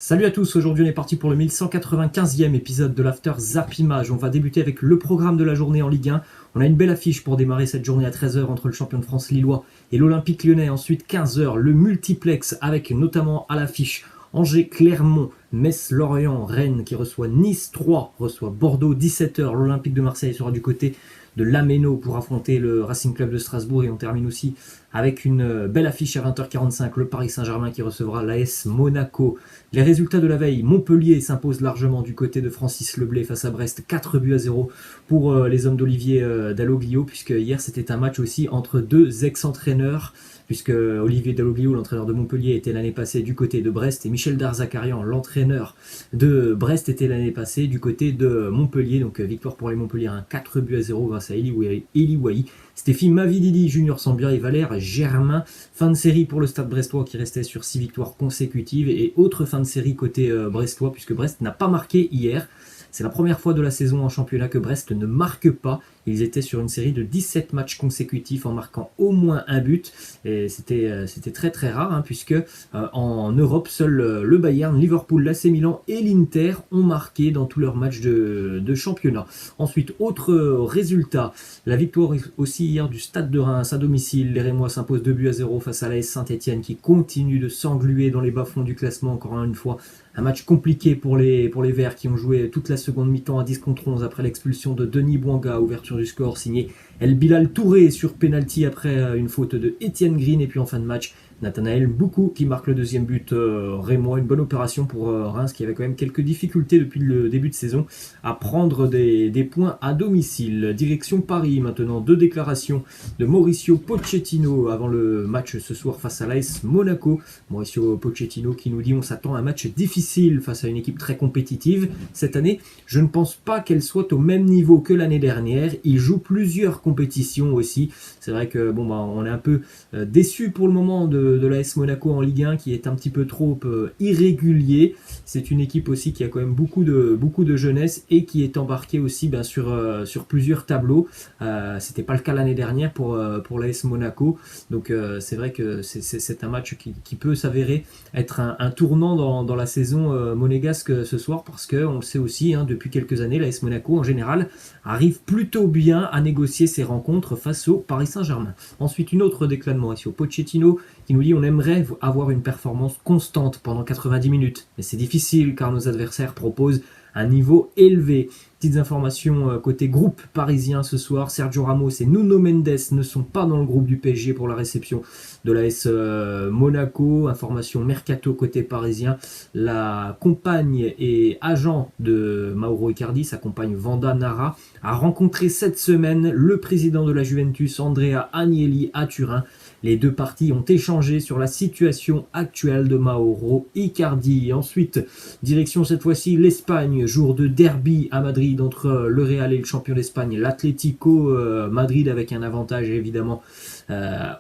Salut à tous, aujourd'hui on est parti pour le 1195e épisode de l'After Zap Image. On va débuter avec le programme de la journée en Ligue 1. On a une belle affiche pour démarrer cette journée à 13h entre le champion de France lillois et l'Olympique lyonnais. Ensuite 15h, le multiplex avec notamment à l'affiche Angers, Clermont, Metz, Lorient, Rennes qui reçoit Nice, 3 reçoit Bordeaux, 17h. L'Olympique de Marseille sera du côté de Lameno pour affronter le Racing Club de Strasbourg. Et on termine aussi avec une belle affiche à 20h45, le Paris Saint-Germain qui recevra l'AS Monaco. Les résultats de la veille, Montpellier s'impose largement du côté de Francis Leblay face à Brest, 4-0 pour les hommes d'Olivier Dalloglio, puisque hier c'était un match aussi entre deux ex-entraîneurs, puisque Olivier Dalloglio, l'entraîneur de Montpellier, était l'année passée du côté de Brest, et Michel Darzacarian, l'entraîneur de Brest, était l'année passée du côté de Montpellier. Donc victoire pour les Montpellier, 4-0 grâce à Eli Wahi. Stéphie Mavididi, Junior Sambia et Valère Germain. Fin de série pour le Stade brestois qui restait sur 6 victoires consécutives. Et autre fin de série côté brestois, puisque Brest n'a pas marqué hier. C'est la première fois de la saison en championnat que Brest ne marque pas. Ils étaient sur une série de 17 matchs consécutifs en marquant au moins un but. Et c'était très très rare, puisque en Europe, seuls le Bayern, Liverpool, l'AC Milan et l'Inter ont marqué dans tous leurs matchs de championnat. Ensuite, autre résultat, la victoire aussi hier du Stade de Reims à domicile. Les Rémois s'imposent 2-0 face à l'AS Saint-Etienne qui continue de s'engluer dans les bas-fonds du classement encore une fois. Un match compliqué pour les Verts qui ont joué toute la seconde mi-temps à 10 contre 11 après l'expulsion de Denis Bouanga, ouverture du score signé El Bilal Touré sur penalty après une faute de Étienne Green. Et puis en fin de match, Nathanaël Boukou qui marque le deuxième but rémois. Une bonne opération pour Reims qui avait quand même quelques difficultés depuis le début de saison à prendre des points à domicile. Direction Paris maintenant, deux déclarations de Mauricio Pochettino avant le match ce soir face à l'AS Monaco. Mauricio Pochettino qui nous dit: on s'attend à un match difficile face à une équipe très compétitive cette année. Je ne pense pas qu'elle soit au même niveau que l'année dernière. Il joue plusieurs compétitions aussi. C'est vrai que on est un peu déçu pour le moment de l'AS Monaco en Ligue 1 qui est un petit peu trop irrégulier. C'est une équipe aussi qui a quand même beaucoup de jeunesse et qui est embarquée aussi sur plusieurs tableaux. C'était pas le cas l'année dernière pour l'AS Monaco. Donc c'est vrai que c'est un match qui peut s'avérer être un tournant dans la saison monégasque ce soir, parce qu'on le sait aussi, depuis quelques années, l'AS Monaco en général arrive plutôt bien à négocier ses rencontres face au Paris Saint-Germain. Ensuite, une autre déclaration de Mauricio Pochettino qui nous dit: on aimerait avoir une performance constante pendant 90 minutes, mais c'est difficile car nos adversaires proposent un niveau élevé. Petites informations côté groupe parisien ce soir: Sergio Ramos et Nuno Mendes ne sont pas dans le groupe du PSG pour la réception de l'AS Monaco. Information mercato côté parisien: la compagne et agent de Mauro Icardi, sa compagne Vanda Nara, a rencontré cette semaine le président de la Juventus, Andrea Agnelli, à Turin. Les deux parties ont échangé sur la situation actuelle de Mauro Icardi. Et ensuite, direction cette fois-ci l'Espagne, jour de derby à Madrid entre le Real et le champion d'Espagne, l'Atlético Madrid, avec un avantage évidemment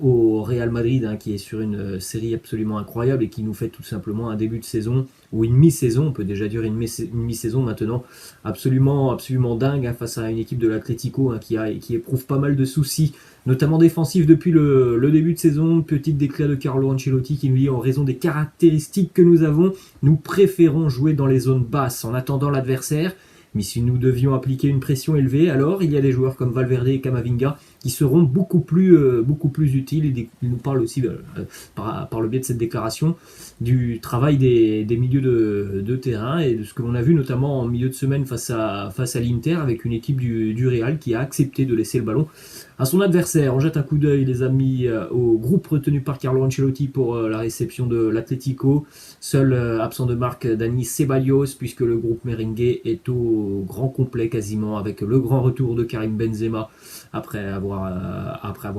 au Real Madrid qui est sur une série absolument incroyable et qui nous fait tout simplement un début de saison, ou une mi-saison, on peut déjà dire une mi-saison maintenant, absolument dingue face à une équipe de l'Atlético qui éprouve pas mal de soucis, notamment défensifs depuis le début de saison. Petite déclaration de Carlo Ancelotti qui nous dit: en raison des caractéristiques que nous avons, nous préférons jouer dans les zones basses en attendant l'adversaire. Mais si nous devions appliquer une pression élevée, alors il y a des joueurs comme Valverde et Camavinga qui seront beaucoup plus utiles. Il nous parle aussi, par le biais de cette déclaration, du travail des milieux de terrain et de ce que l'on a vu notamment en milieu de semaine face à l'Inter, avec une équipe du Real qui a accepté de laisser le ballon à son adversaire. On jette un coup d'œil, les amis, au groupe retenu par Carlo Ancelotti pour la réception de l'Atlético. Seul absent de marque Dani Ceballos, puisque le groupe merengue est au grand complet quasiment, avec le grand retour de Karim Benzema après avoir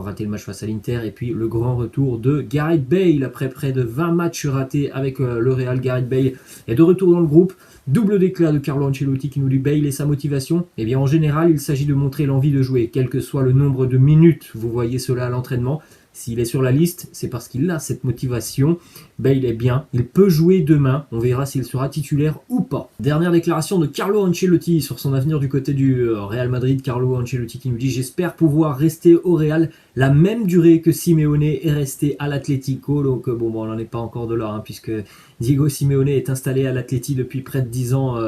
raté le match face à l'Inter, et puis le grand retour de Gareth Bale après près de 20 matchs ratés avec le Real. Gareth Bale est de retour dans le groupe. Double déclat de Carlo Ancelotti qui nous dit: Bale et sa motivation. Eh bien, en général, il s'agit de montrer l'envie de jouer, quel que soit le nombre de minutes. Vous voyez cela à l'entraînement. S'il est sur la liste, c'est parce qu'il a cette motivation. Bale est bien, il peut jouer demain, on verra s'il sera titulaire ou pas. Dernière déclaration de Carlo Ancelotti sur son avenir du côté du Real Madrid. Carlo Ancelotti qui nous dit: j'espère pouvoir rester au Real la même durée que Simeone est resté à l'Atlético. Donc bon, on n'en est pas encore de là, hein, puisque Diego Simeone est installé à l'Atleti depuis près de 10 ans,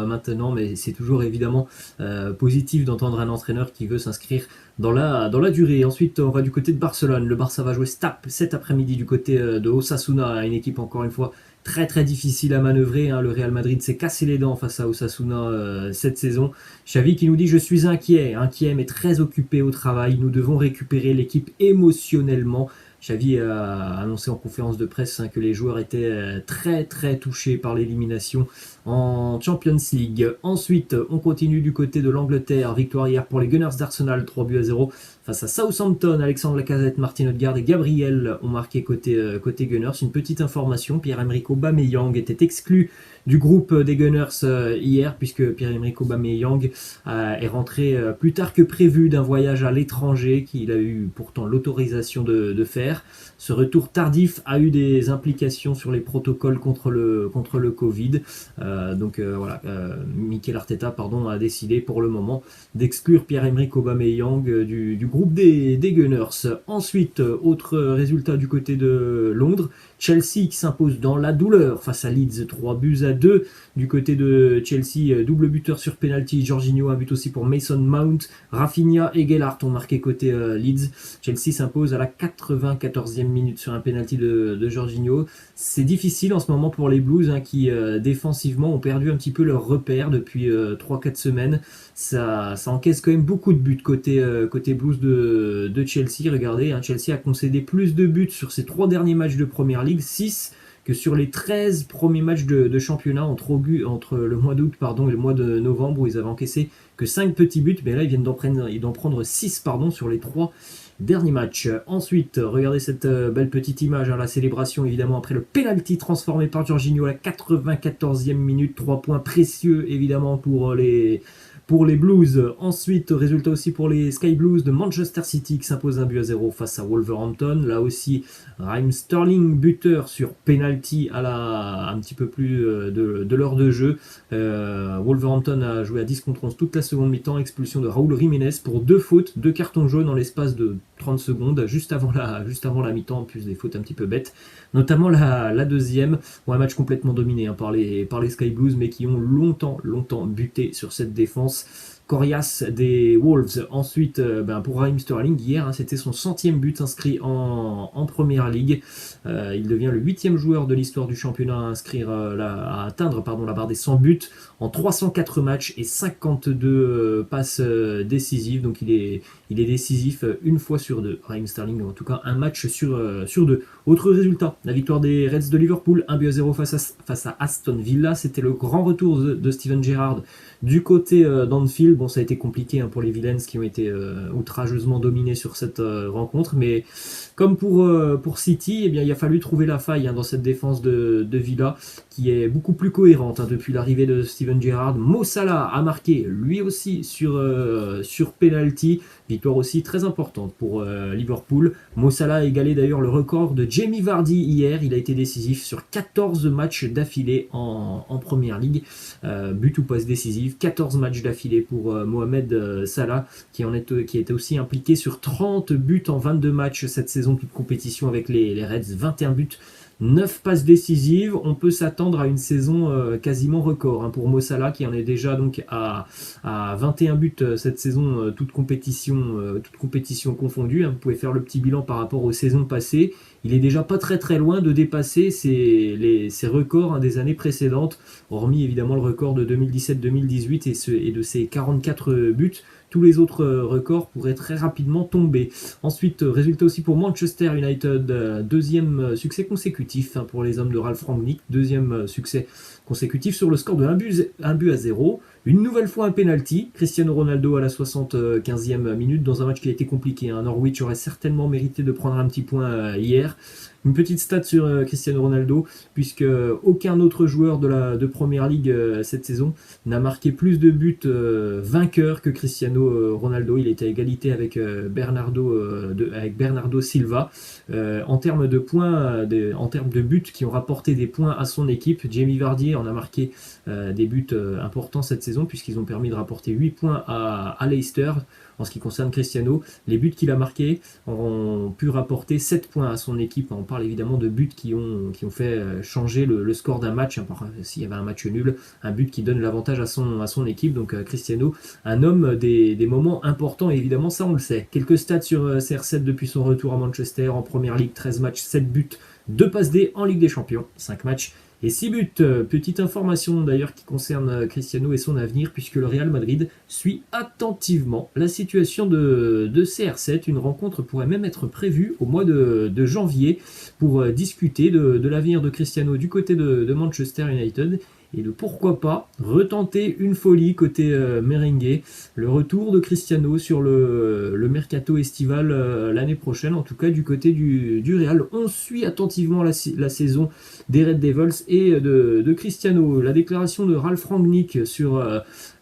maintenant, mais c'est toujours évidemment positif d'entendre un entraîneur qui veut s'inscrire dans la durée. Ensuite, on va du côté de Barcelone. Le Barça va jouer cet après-midi du côté de Osasuna, une équipe encore une fois très très difficile à manœuvrer, hein. Le Real Madrid s'est cassé les dents face à Osasuna cette saison. Xavi qui nous dit: je suis inquiet mais très occupé au travail. Nous devons récupérer l'équipe émotionnellement. Xavi a annoncé en conférence de presse, hein, que les joueurs étaient très très touchés par l'élimination en Champions League. Ensuite, on continue du côté de l'Angleterre. Victoire hier pour les Gunners d'Arsenal, 3-0 face à Southampton. Alexandre Lacazette, Martin Odegaard et Gabriel ont marqué côté Gunners. Une petite information: Pierre-Emerick Aubameyang était exclu du groupe des Gunners hier, puisque Pierre-Emerick Aubameyang est rentré plus tard que prévu d'un voyage à l'étranger qu'il a eu pourtant l'autorisation de faire. Ce retour tardif a eu des implications sur les protocoles contre le Covid. Mikel Arteta a décidé pour le moment d'exclure Pierre-Emerick Aubameyang du groupe des Gunners. Ensuite, autre résultat du côté de Londres. Chelsea qui s'impose dans la douleur face à Leeds, 3-2. Du côté de Chelsea, double buteur sur penalty, Jorginho, un but aussi pour Mason Mount. Rafinha et Gelhardt ont marqué côté Leeds. Chelsea s'impose à la 94e minute sur un penalty de Jorginho. C'est difficile en ce moment pour les Blues, hein, qui défensivement ont perdu un petit peu leur repère depuis 3-4 semaines. Ça encaisse quand même beaucoup de buts côté Blues de Chelsea. Regardez, hein, Chelsea a concédé plus de buts sur ses 3 derniers matchs de Première Ligue, 6, que sur les 13 premiers matchs de championnat entre le mois d'août et le mois de novembre, où ils avaient encaissé que 5 petits buts, mais là ils viennent d'en prendre 6 sur les 3 derniers matchs. Ensuite, regardez cette belle petite image, hein, la célébration évidemment après le penalty transformé par Jorginho à la 94e minute. 3 points précieux évidemment pour les Blues. Ensuite, résultat aussi pour les Sky Blues de Manchester City qui s'impose 1-0 face à Wolverhampton. Là aussi, Raheem Sterling buteur sur penalty à un petit peu plus de l'heure de jeu. Wolverhampton a joué à 10 contre 11 toute la seconde mi-temps. Expulsion de Raúl Jiménez pour 2 fautes, 2 cartons jaunes en l'espace de 30 secondes, juste avant la mi-temps, en plus des fautes un petit peu bêtes, notamment la deuxième. Un match complètement dominé, hein, par les Sky Blues, mais qui ont longtemps buté sur cette défense coriace des Wolves. Ensuite, pour Raheem Sterling, hier, hein, c'était son 100e but inscrit en Première Ligue. Il devient le 8e joueur de l'histoire du championnat à atteindre la barre des 100 buts en 304 matchs et 52 passes décisives. Donc il est décisif une fois sur 2. Raheem Sterling, en tout cas un match sur 2. Autre résultat, la victoire des Reds de Liverpool, 1-0 face à Aston Villa. C'était le grand retour de Steven Gerrard du côté d'Anfield. Bon, ça a été compliqué, hein, pour les Villains qui ont été outrageusement dominés sur cette rencontre, mais comme pour City, eh bien, il a fallu trouver la faille, hein, dans cette défense de Villa, qui est beaucoup plus cohérente, hein, depuis l'arrivée de Steven Gerrard. Mo Salah a marqué lui aussi sur penalty. Victoire aussi très importante pour Liverpool. Mo Salah a égalé d'ailleurs le record de Jamie Vardy hier. Il a été décisif sur 14 matchs d'affilée en Première Ligue. But ou passe décisive, 14 matchs d'affilée pour Mohamed Salah, qui était aussi impliqué sur 30 buts en 22 matchs cette saison, toute compétition avec les Reds, 21 buts. 9 passes décisives. On peut s'attendre à une saison quasiment record, hein, pour Mo Salah, qui en est déjà donc à 21 buts cette saison, toute compétition confondue, hein. Vous pouvez faire le petit bilan par rapport aux saisons passées. Il est déjà pas très loin de dépasser ses records, hein, des années précédentes, hormis évidemment le record de 2017-2018 et de ses 44 buts. Tous les autres records pourraient très rapidement tomber. Ensuite, résultat aussi pour Manchester United, deuxième succès consécutif, hein, pour les hommes de Ralph Rangnick, deuxième succès consécutif sur le score de 1 but à 0. Une nouvelle fois un penalty, Cristiano Ronaldo à la 75e minute dans un match qui a été compliqué. Norwich aurait certainement mérité de prendre un petit point hier. Une petite stat sur Cristiano Ronaldo, puisque aucun autre joueur de Première Ligue cette saison n'a marqué plus de buts vainqueurs que Cristiano Ronaldo. Il était à égalité avec Bernardo Silva. En termes de points, en termes de buts qui ont rapporté des points à son équipe, Jamie Vardy en a marqué des buts importants cette saison, puisqu'ils ont permis de rapporter 8 points à Leicester. En ce qui concerne Cristiano, les buts qu'il a marqués ont pu rapporter 7 points à son équipe. On parle évidemment de buts qui ont fait changer le score d'un match. S'il y avait un match nul, un but qui donne l'avantage à son équipe. Donc Cristiano, un homme des moments importants, et évidemment ça on le sait. Quelques stats sur CR7 depuis son retour à Manchester en Première Ligue: 13 matchs, 7 buts, 2 passes D en Ligue des Champions, 5 matchs et 6 buts. Petite information d'ailleurs qui concerne Cristiano et son avenir, puisque le Real Madrid suit attentivement la situation de CR7. Une rencontre pourrait même être prévue au mois de janvier pour discuter de l'avenir de Cristiano du côté de Manchester United. Et de pourquoi pas retenter une folie côté merengue, le retour de Cristiano sur le mercato estival l'année prochaine, en tout cas du côté du Real. On suit attentivement la saison des Red Devils et de Cristiano. La déclaration de Ralf Rangnick sur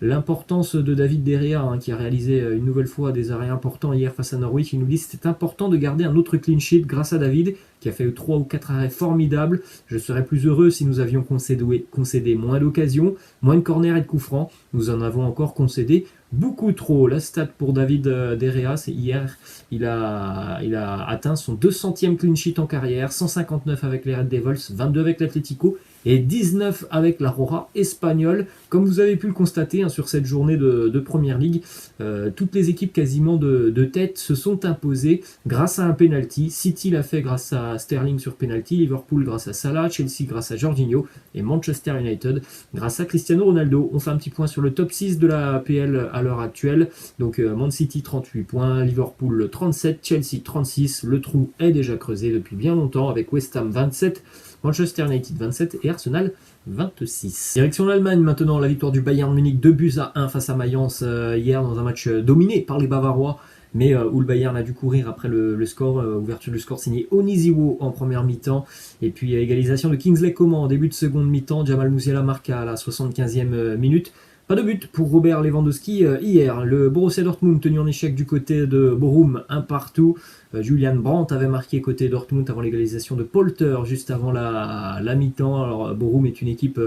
l'importance de David De Gea, qui a réalisé une nouvelle fois des arrêts importants hier face à Norwich. Il nous dit que c'était important de garder un autre clean sheet grâce à David, qui a fait 3 ou 4 arrêts formidables. Je serais plus heureux si nous avions concédé moins d'occasions, moins de corners et de coups francs. Nous en avons encore concédé beaucoup trop. La stat pour David De Gea, c'est hier, il a atteint son 200e clean sheet en carrière, 159 avec les Red Devils, 22 avec l'Atlético et 19 avec la Roja espagnole. Comme vous avez pu le constater sur cette journée de Première Ligue, toutes les équipes quasiment de tête se sont imposées grâce à un penalty. City l'a fait grâce à Sterling sur penalty, Liverpool grâce à Salah, Chelsea grâce à Jorginho et Manchester United grâce à Cristiano Ronaldo. On fait un petit point sur le top 6 de la PL à l'heure actuelle. Donc Man City 38 points, Liverpool 37, Chelsea 36. Le trou est déjà creusé depuis bien longtemps avec West Ham 27, Manchester United 27 et Arsenal 26. Direction l'Allemagne maintenant, la victoire du Bayern Munich 2-1 face à Mayence hier dans un match dominé par les Bavarois, mais où le Bayern a dû courir après le score, ouverture du score signé Oniziwo en première mi-temps, et puis égalisation de Kingsley Coman en début de seconde mi-temps. Jamal Musiala marque à la 75e minute. Pas de but pour Robert Lewandowski hier. Le Borussia Dortmund tenu en échec du côté de Bochum, 1-1. Julian Brandt avait marqué côté Dortmund avant l'égalisation de Polter juste avant la mi-temps. Alors Bochum est une équipe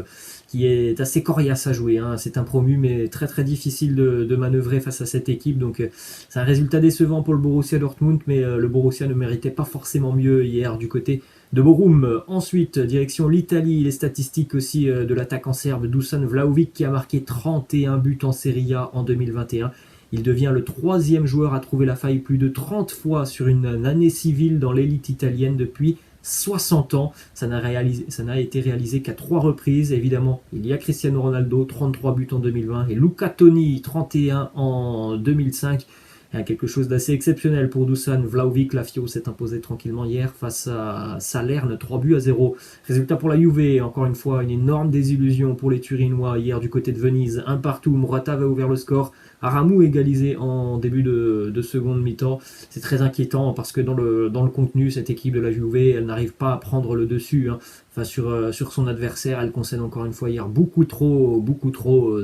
qui est assez coriace à jouer. C'est un promu, mais très très difficile de manœuvrer face à cette équipe. Donc c'est un résultat décevant pour le Borussia Dortmund, mais le Borussia ne méritait pas forcément mieux hier du côté de Bochum. Ensuite, direction l'Italie, les statistiques aussi de l'attaquant serbe Dusan Vlahovic qui a marqué 31 buts en Serie A en 2021. Il devient le 3e joueur à trouver la faille plus de 30 fois sur une année civile dans l'élite italienne depuis 60 ans. Ça n'a été réalisé qu'à 3 reprises. Évidemment, il y a Cristiano Ronaldo, 33 buts en 2020, et Luca Toni, 31 en 2005. Quelque chose d'assez exceptionnel pour Dusan Vlahovic. La Fio s'est imposée tranquillement hier face à Salerne, 3-0. Résultat pour la Juve, encore une fois une énorme désillusion pour les Turinois hier du côté de Venise, 1-1. Morata avait ouvert le score, Aramou égalisé en début de seconde mi-temps. C'est très inquiétant parce que dans le contenu, cette équipe de la Juve, elle n'arrive pas à prendre le dessus sur son adversaire. Elle concède encore une fois hier beaucoup trop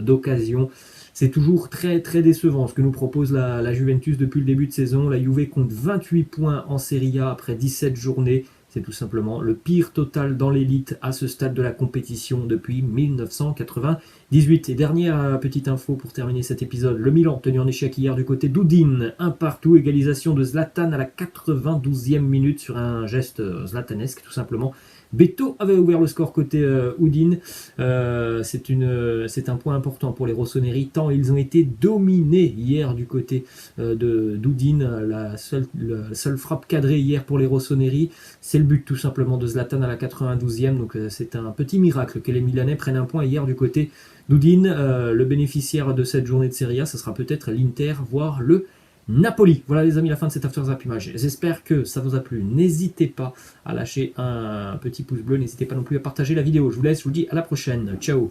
d'occasions. C'est toujours très très décevant ce que nous propose la Juventus depuis le début de saison. La Juve compte 28 points en Serie A après 17 journées. C'est tout simplement le pire total dans l'élite à ce stade de la compétition depuis 1998. Et dernière petite info pour terminer cet épisode, le Milan tenu en échec hier du côté d'Udine, 1-1, égalisation de Zlatan à la 92e minute sur un geste zlatanesque tout simplement. Beto avait ouvert le score côté Udine. C'est un point important pour les rossoneri, tant ils ont été dominés hier du côté d'Udine. La seule frappe cadrée hier pour les rossoneri, c'est le but tout simplement de Zlatan à la 92e. Donc c'est un petit miracle que les Milanais prennent un point hier du côté d'Udine. Le bénéficiaire de cette journée de Serie A, ce sera peut-être l'Inter, voire le Napoli. Voilà les amis, la fin de cette After Zappimage. J'espère que ça vous a plu. N'hésitez pas à lâcher un petit pouce bleu. N'hésitez pas non plus à partager la vidéo. Je vous laisse, je vous dis à la prochaine. Ciao.